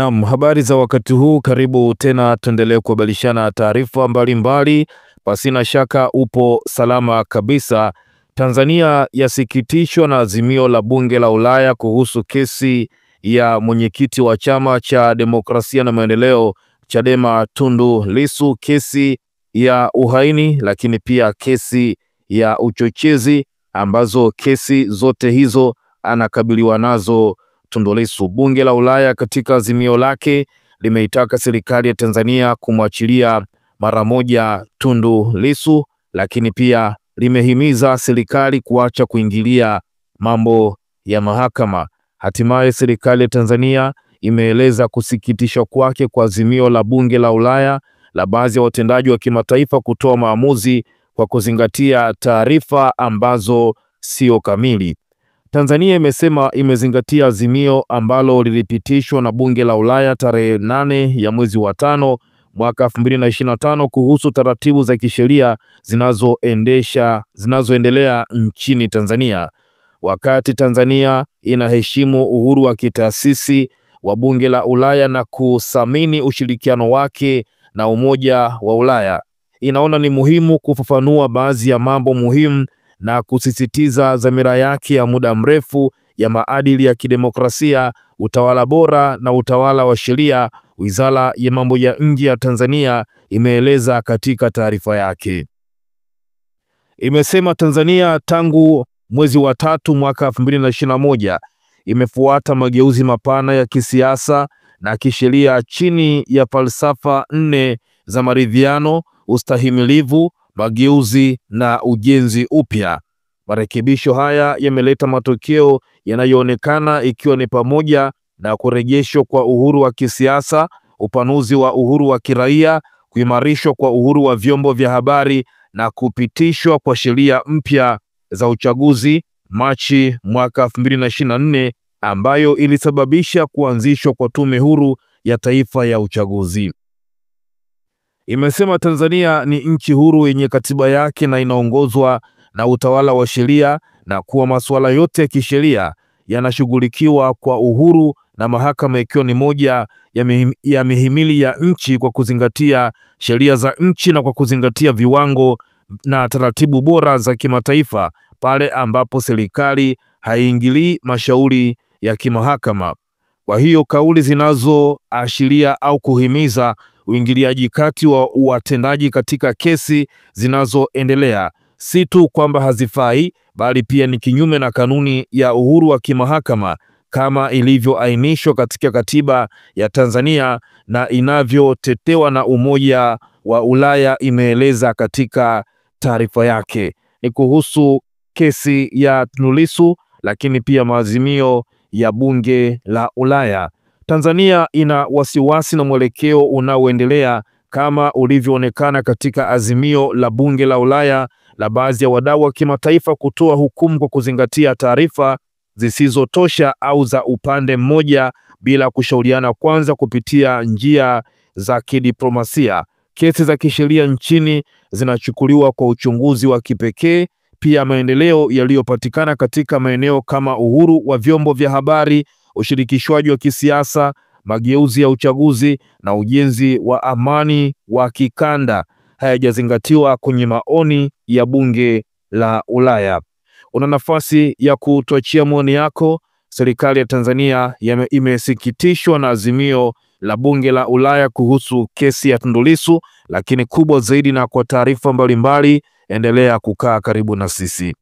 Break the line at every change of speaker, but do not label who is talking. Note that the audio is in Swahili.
Naam, habari za wakati huu, karibu tena tuendelee kubadilishana taarifa mbalimbali. Pasina shaka upo salama kabisa. Tanzania yasikitishwa na azimio la bunge la Ulaya kuhusu kesi ya mwenyekiti wa chama cha demokrasia na maendeleo Chadema Tundu Lissu, kesi ya uhaini lakini pia kesi ya uchochezi, ambazo kesi zote hizo anakabiliwa nazo Tundu Lissu. Bunge la Ulaya katika azimio lake limeitaka serikali ya Tanzania kumwachilia mara moja Tundu Lissu, lakini pia limehimiza serikali kuacha kuingilia mambo ya mahakama. Hatimaye serikali ya Tanzania imeeleza kusikitishwa kwake kwa azimio la bunge la Ulaya la baadhi ya watendaji wa kimataifa kutoa maamuzi kwa kuzingatia taarifa ambazo sio kamili. Tanzania imesema imezingatia azimio ambalo lilipitishwa na bunge la Ulaya tarehe 8 ya mwezi wa 5 mwaka 2025 kuhusu taratibu za kisheria zinazoendelea nchini Tanzania. Wakati Tanzania inaheshimu uhuru wa kitaasisi wa bunge la Ulaya na kuthamini ushirikiano wake na Umoja wa Ulaya, inaona ni muhimu kufafanua baadhi ya mambo muhimu na kusisitiza dhamira yake ya muda mrefu ya maadili ya kidemokrasia, utawala bora na utawala wa sheria. Wizara ya Mambo ya Nje ya Tanzania imeeleza katika taarifa yake. Imesema Tanzania tangu mwezi wa 3 mwaka 2021 imefuata mageuzi mapana ya kisiasa na kisheria chini ya falsafa 4 za maridhiano, ustahimilivu, mageuzi na ujenzi upya. Marekebisho haya yameleta matokeo yanayoonekana, ikiwa ni pamoja na kurejeshwa kwa uhuru wa kisiasa, upanuzi wa uhuru wa kiraia, kuimarishwa kwa uhuru wa vyombo vya habari na kupitishwa kwa sheria mpya za uchaguzi Machi mwaka 2024, ambayo ilisababisha kuanzishwa kwa Tume Huru ya Taifa ya Uchaguzi. Imesema Tanzania ni nchi huru yenye katiba yake na inaongozwa na utawala wa sheria, na kuwa masuala yote ya kisheria yanashughulikiwa kwa uhuru na mahakama ikiwa ni moja ya mihimili ya nchi, kwa kuzingatia sheria za nchi na kwa kuzingatia viwango na taratibu bora za kimataifa pale ambapo serikali haiingilii mashauri ya kimahakama. Kwa hiyo kauli zinazoashiria au kuhimiza uingiliaji kati wa watendaji katika kesi zinazoendelea si tu kwamba hazifai, bali pia ni kinyume na kanuni ya uhuru wa kimahakama kama ilivyoainishwa katika katiba ya Tanzania na inavyotetewa na Umoja wa Ulaya, imeeleza katika taarifa yake. Ni kuhusu kesi ya Tundu Lissu, lakini pia maazimio ya bunge la Ulaya. Tanzania ina wasiwasi na mwelekeo unaoendelea kama ulivyoonekana katika azimio la bunge la Ulaya la baadhi ya wadau wa kimataifa kutoa hukumu kwa kuzingatia taarifa zisizotosha au za upande mmoja bila kushauriana kwanza kupitia njia za kidiplomasia. Kesi za kisheria nchini zinachukuliwa kwa uchunguzi wa kipekee. Pia maendeleo yaliyopatikana katika maeneo kama uhuru wa vyombo vya habari, ushirikishwaji wa kisiasa, mageuzi ya uchaguzi na ujenzi wa amani wa kikanda hayajazingatiwa kwenye maoni ya bunge la Ulaya. Una nafasi ya kutuachia maoni yako. Serikali ya Tanzania imesikitishwa na azimio la bunge la Ulaya kuhusu kesi ya Tundu Lissu, lakini kubwa zaidi, na kwa taarifa mbalimbali, endelea kukaa karibu na sisi.